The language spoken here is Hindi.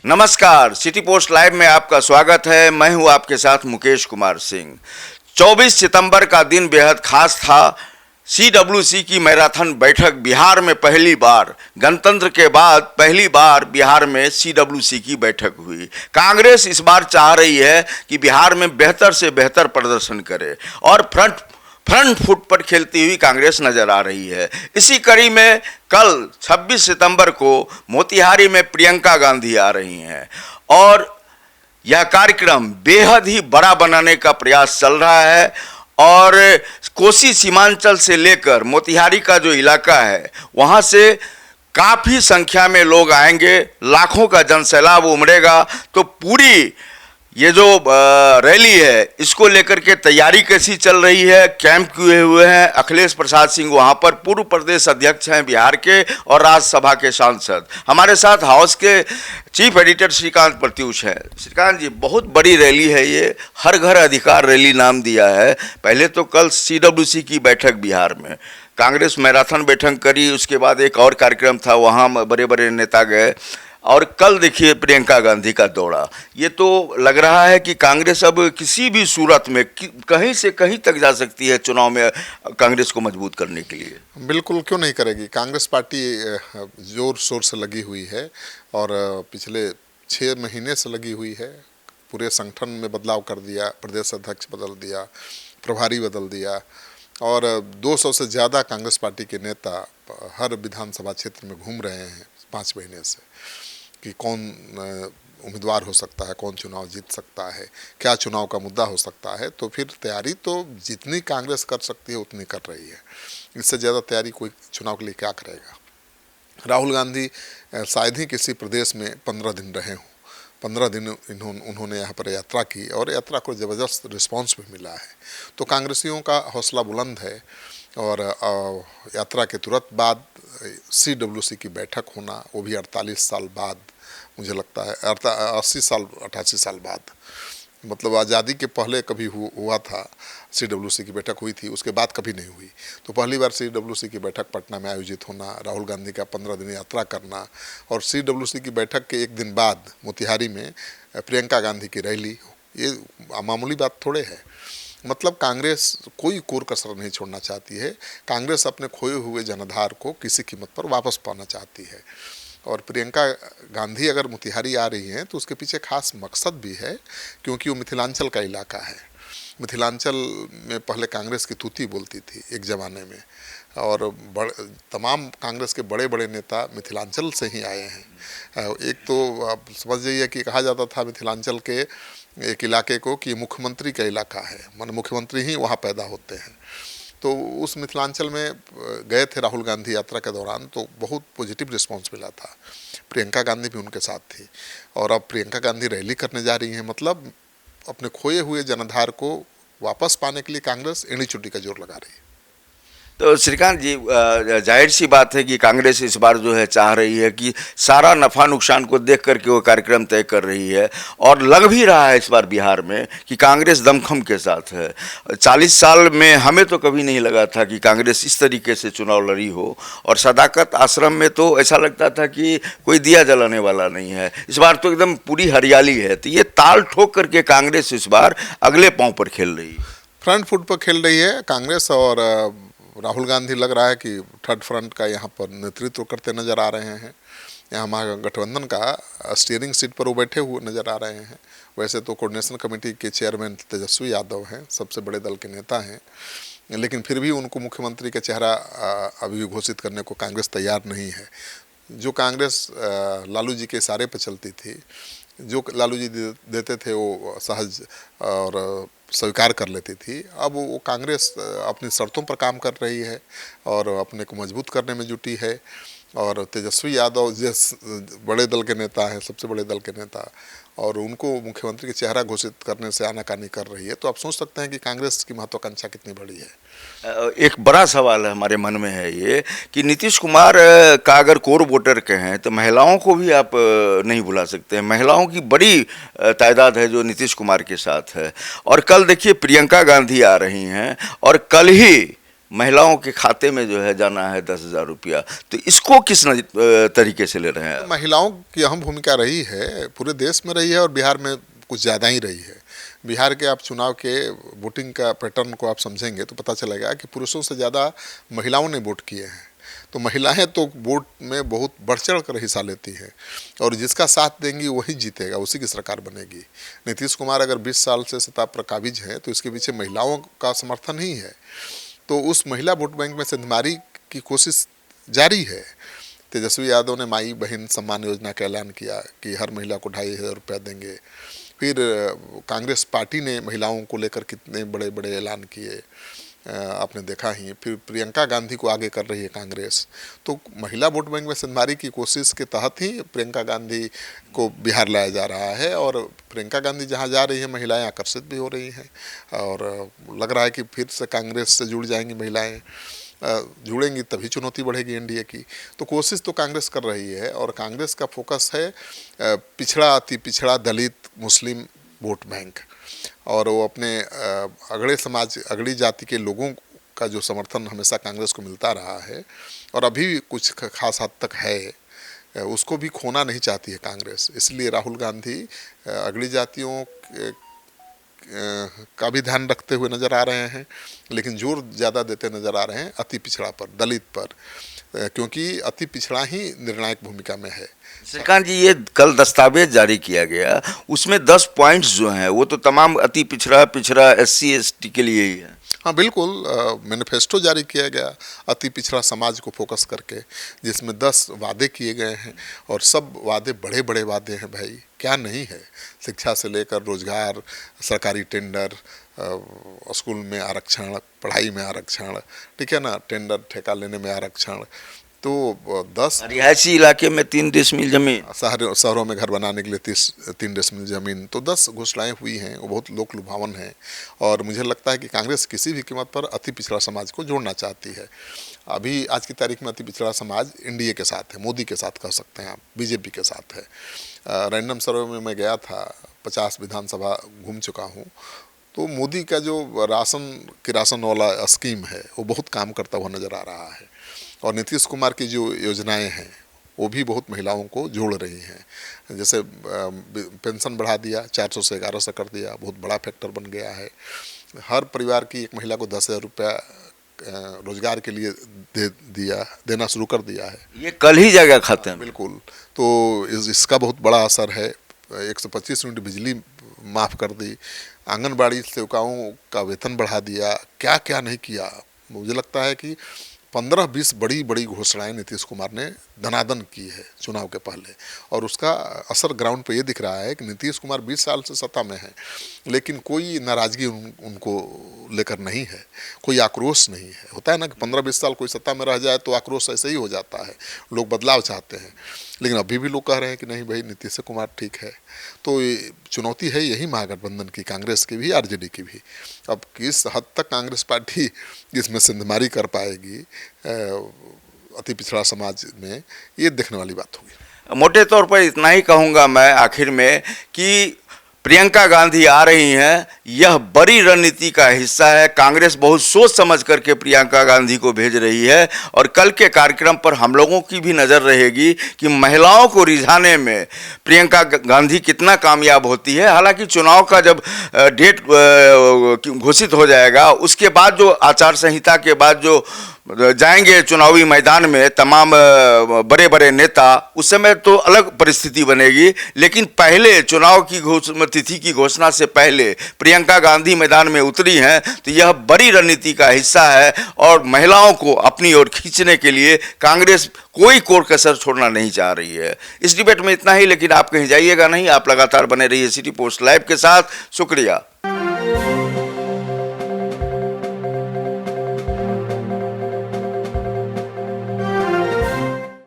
नमस्कार, सिटी पोस्ट लाइव में आपका स्वागत है। मैं हूं आपके साथ मुकेश कुमार सिंह। 24 सितंबर का दिन बेहद खास था। सीडब्ल्यूसी की मैराथन बैठक बिहार में पहली बार, गणतंत्र के बाद पहली बार बिहार में सीडब्ल्यूसी की बैठक हुई। कांग्रेस इस बार चाह रही है कि बिहार में बेहतर से बेहतर प्रदर्शन करे और फ्रंट फुट पर खेलती हुई कांग्रेस नजर आ रही है। इसी कड़ी में कल 26 सितंबर को मोतिहारी में प्रियंका गांधी आ रही हैं और यह कार्यक्रम बेहद ही बड़ा बनाने का प्रयास चल रहा है और कोसी सीमांचल से लेकर मोतिहारी का जो इलाका है वहाँ से काफ़ी संख्या में लोग आएंगे, लाखों का जनसैलाब उमड़ेगा। तो पूरी ये जो रैली है इसको लेकर के तैयारी कैसी चल रही है, कैंप किए हुए हैं। अखिलेश प्रसाद सिंह वहाँ पर पूर्व प्रदेश अध्यक्ष हैं बिहार के और राज्यसभा के सांसद। हमारे साथ हाउस के चीफ एडिटर श्रीकांत प्रत्युष हैं। श्रीकांत जी, बहुत बड़ी रैली है ये, हर घर अधिकार रैली नाम दिया है। पहले तो कल सीडब्ल्यूसी की बैठक बिहार में, कांग्रेस मैराथन बैठक करी, उसके बाद एक और कार्यक्रम था, वहाँ बड़े बड़े नेता गए और कल देखिए प्रियंका गांधी का दौरा। ये तो लग रहा है कि कांग्रेस अब किसी भी सूरत में कहीं से कहीं तक जा सकती है चुनाव में कांग्रेस को मजबूत करने के लिए। बिल्कुल, क्यों नहीं करेगी। कांग्रेस पार्टी जोर शोर से लगी हुई है और पिछले 6 महीने से लगी हुई है। पूरे संगठन में बदलाव कर दिया, प्रदेश अध्यक्ष बदल दिया, प्रभारी बदल दिया और 200 से ज़्यादा कांग्रेस पार्टी के नेता हर विधानसभा क्षेत्र में घूम रहे हैं 5 महीने से कि कौन उम्मीदवार हो सकता है, कौन चुनाव जीत सकता है, क्या चुनाव का मुद्दा हो सकता है। तो फिर तैयारी तो जितनी कांग्रेस कर सकती है उतनी कर रही है। इससे ज़्यादा तैयारी कोई चुनाव के लिए क्या करेगा। राहुल गांधी शायद ही किसी प्रदेश में 15 दिन रहे हों। 15 दिन उन्होंने यहाँ पर यात्रा की और यात्रा को ज़बरदस्त रिस्पांस भी मिला है। तो कांग्रेसियों का हौसला बुलंद है और यात्रा के तुरंत बाद सीडब्ल्यूसी की बैठक होना, वो भी 48 साल बाद, मुझे लगता है 88 साल बाद, मतलब आज़ादी के पहले कभी हुआ था सीडब्ल्यूसी की बैठक हुई थी, उसके बाद कभी नहीं हुई। तो पहली बार सीडब्ल्यूसी की बैठक पटना में आयोजित होना, राहुल गांधी का 15 दिन यात्रा करना और सीडब्ल्यूसी की बैठक के एक दिन बाद मोतिहारी में प्रियंका गांधी की रैली, ये मामूली बात थोड़े है। मतलब कांग्रेस कोई कोर कसर नहीं छोड़ना चाहती है। कांग्रेस अपने खोए हुए जनाधार को किसी कीमत पर वापस पाना चाहती है और प्रियंका गांधी अगर मोतिहारी आ रही हैं तो उसके पीछे खास मकसद भी है, क्योंकि वो मिथिलांचल का इलाका है। मिथिलांचल में पहले कांग्रेस की तूती बोलती थी एक ज़माने में और तमाम कांग्रेस के बड़े बड़े नेता मिथिलांचल से ही आए हैं। एक तो आप समझ जाइए कि कहा जाता था मिथिलांचल के एक इलाके को कि मुख्यमंत्री का इलाका है, मान मुख्यमंत्री ही वहाँ पैदा होते हैं। तो उस मिथिलांचल में गए थे राहुल गांधी यात्रा के दौरान, तो बहुत पॉजिटिव रिस्पांस मिला था। प्रियंका गांधी भी उनके साथ थी और अब प्रियंका गांधी रैली करने जा रही हैं। मतलब अपने खोए हुए जनाधार को वापस पाने के लिए कांग्रेस एड़ी चुट्टी का जोर लगा रही है। तो श्रीकांत जी, जाहिर सी बात है कि कांग्रेस इस बार जो है चाह रही है कि सारा नफ़ा नुकसान को देख करके वो कार्यक्रम तय कर रही है और लग भी रहा है इस बार बिहार में कि कांग्रेस दमखम के साथ है। 40 साल में हमें तो कभी नहीं लगा था कि कांग्रेस इस तरीके से चुनाव लड़ी हो और सदाकत आश्रम में तो ऐसा लगता था कि कोई दिया जलाने वाला नहीं है। इस बार तो एकदम पूरी हरियाली है। तो ये ताल ठोक करके कांग्रेस इस बार अगले पाँव पर खेल रही है, फ्रंट फुट पर खेल रही है कांग्रेस और राहुल गांधी लग रहा है कि थर्ड फ्रंट का यहाँ पर नेतृत्व करते नज़र आ रहे हैं। यहाँ महागठबंधन का स्टीयरिंग सीट पर वो बैठे हुए नज़र आ रहे हैं। वैसे तो कोऑर्डिनेशन कमेटी के चेयरमैन तेजस्वी यादव हैं, सबसे बड़े दल के नेता हैं, लेकिन फिर भी उनको मुख्यमंत्री का चेहरा अभी घोषित करने को कांग्रेस तैयार नहीं है। जो कांग्रेस लालू जी के इशारे पर चलती थी, जो लालू जी देते थे वो सहज और स्वीकार कर लेती थी। अब वो कांग्रेस अपनी शर्तों पर काम कर रही है और अपने को मजबूत करने में जुटी है और तेजस्वी यादव जिस बड़े दल के नेता हैं, सबसे बड़े दल के नेता, और उनको मुख्यमंत्री के चेहरा घोषित करने से आनाकानी कर रही है। तो आप सोच सकते हैं कि कांग्रेस की महत्वाकांक्षा कितनी बड़ी है। एक बड़ा सवाल है हमारे मन में है ये कि नीतीश कुमार का अगर कोर वोटर कहें तो महिलाओं को भी आप नहीं भुला सकते हैं। महिलाओं की बड़ी तादाद है जो नीतीश कुमार के साथ है और कल देखिए प्रियंका गांधी आ रही हैं और कल ही महिलाओं के खाते में जो है जाना है 10,000 रुपया, तो इसको किस तरीके से ले रहे हैं? महिलाओं की अहम भूमिका रही है, पूरे देश में रही है और बिहार में कुछ ज़्यादा ही रही है। बिहार के आप चुनाव के वोटिंग का पैटर्न को आप समझेंगे तो पता चलेगा कि पुरुषों से ज़्यादा महिलाओं ने वोट किए हैं। तो महिलाएं तो वोट में बहुत बढ़ चढ़ कर हिस्सा लेती हैं और जिसका साथ देंगी वही जीतेगा, उसी की सरकार बनेगी। नीतीश कुमार अगर 20 साल से सत्ता पर काबिज हैं तो इसके पीछे महिलाओं का समर्थन ही है। तो उस महिला वोट बैंक में सेंधमारी की कोशिश जारी है। तेजस्वी यादव ने माई बहन सम्मान योजना का ऐलान किया कि हर महिला को 2,500 रुपया देंगे। फिर कांग्रेस पार्टी ने महिलाओं को लेकर कितने बड़े बड़े ऐलान किए, आपने देखा ही। फिर प्रियंका गांधी को आगे कर रही है कांग्रेस। तो महिला वोट बैंक में सेंधमारी की कोशिश के तहत ही प्रियंका गांधी को बिहार लाया जा रहा है और प्रियंका गांधी जहां जा रही है महिलाएं आकर्षित भी हो रही हैं और लग रहा है कि फिर से कांग्रेस से जुड़ जाएंगी महिलाएं। जुड़ेंगी तभी चुनौती बढ़ेगी एनडीए की। तो कोशिश तो कांग्रेस कर रही है और कांग्रेस का फोकस है पिछड़ा, अति पिछड़ा, दलित, मुस्लिम वोट बैंक। और वो अपने अगड़े समाज, अगड़ी जाति के लोगों का जो समर्थन हमेशा कांग्रेस को मिलता रहा है और अभी भी कुछ खास हद तक है, उसको भी खोना नहीं चाहती है कांग्रेस। इसलिए राहुल गांधी अगड़ी जातियों का भी ध्यान रखते हुए नज़र आ रहे हैं, लेकिन जोर ज़्यादा देते नज़र आ रहे हैं अति पिछड़ा पर, दलित पर, क्योंकि अति पिछड़ा ही निर्णायक भूमिका में है। श्रीकांत जी, ये कल दस्तावेज जारी किया गया, उसमें 10 पॉइंट्स जो हैं वो तो तमाम अति पिछड़ा, SC ST के लिए ही है। हाँ बिल्कुल, मैनिफेस्टो जारी किया गया अति पिछड़ा समाज को फोकस करके, जिसमें 10 वादे किए गए हैं और सब वादे बड़े बड़े वादे हैं भाई, क्या नहीं है। शिक्षा से लेकर रोजगार, सरकारी टेंडर, स्कूल में आरक्षण, पढ़ाई में आरक्षण, ठीक है ना, टेंडर ठेका लेने में आरक्षण। तो 10 रिहायशी इलाके में 3 डेसिमिल जमीन, शहरों में घर बनाने के लिए 3 डेसिमिल जमीन, तो 10 घोषणाएं हुई हैं, वो बहुत लोक लुभावन हैं। और मुझे लगता है कि कांग्रेस किसी भी कीमत पर अति पिछड़ा समाज को जोड़ना चाहती है। अभी आज की तारीख में अति पिछड़ा समाज एनडीए के साथ है, मोदी के साथ कह सकते हैं आप, बीजेपी के साथ है। रैंडम सर्वे में मैं गया था, 50 विधानसभा घूम चुका हूँ। तो मोदी का जो राशन वाला स्कीम है वो बहुत काम करता हुआ नज़र आ रहा है और नीतीश कुमार की जो योजनाएं हैं वो भी बहुत महिलाओं को जोड़ रही हैं। जैसे पेंशन बढ़ा दिया, 400 से 1100 कर दिया, बहुत बड़ा फैक्टर बन गया है। हर परिवार की एक महिला को 10,000 रुपया रोजगार के लिए देना शुरू कर दिया है। ये कल ही जाएगा खाते में। बिल्कुल, तो इसका बहुत बड़ा असर है। 125 यूनिट बिजली माफ़ कर दी, आंगनबाड़ी सेविकाओं का वेतन बढ़ा दिया, क्या क्या नहीं किया। मुझे लगता है कि 15-20 बड़ी बड़ी घोषणाएं नीतीश कुमार ने धनादन की है चुनाव के पहले और उसका असर ग्राउंड पे ये दिख रहा है कि नीतीश कुमार 20 साल से सत्ता में है, लेकिन कोई नाराज़गी उनको लेकर नहीं है, कोई आक्रोश नहीं है। होता है ना कि 15-20 साल कोई सत्ता में रह जाए तो आक्रोश ऐसे ही हो जाता है, लोग बदलाव चाहते हैं, लेकिन अभी भी लोग कह रहे हैं कि नहीं भाई नीतीश कुमार ठीक है। तो ये चुनौती है यही महागठबंधन की, कांग्रेस की भी, आरजेडी की भी। अब किस हद तक कांग्रेस पार्टी इसमें सेंधमारी कर पाएगी अति पिछड़ा समाज में, ये देखने वाली बात होगी। मोटे तौर पर इतना ही कहूँगा मैं आखिर में कि प्रियंका गांधी आ रही हैं, यह बड़ी रणनीति का हिस्सा है। कांग्रेस बहुत सोच समझ करके प्रियंका गांधी को भेज रही है और कल के कार्यक्रम पर हम लोगों की भी नज़र रहेगी कि महिलाओं को रिझाने में प्रियंका गांधी कितना कामयाब होती है। हालांकि चुनाव का जब डेट घोषित हो जाएगा उसके बाद जो आचार संहिता के बाद जो जाएंगे चुनावी मैदान में तमाम बड़े बड़े नेता, उस समय तो अलग परिस्थिति बनेगी, लेकिन पहले चुनाव की तिथि की घोषणा से पहले प्रियंका गांधी मैदान में उतरी हैं, तो यह बड़ी रणनीति का हिस्सा है और महिलाओं को अपनी ओर खींचने के लिए कांग्रेस कोई कोर कसर छोड़ना नहीं चाह रही है। इस डिबेट में इतना ही, लेकिन आप कहीं जाइएगा नहीं, आप लगातार बने रहिए सिटी पोस्ट लाइव के साथ। शुक्रिया।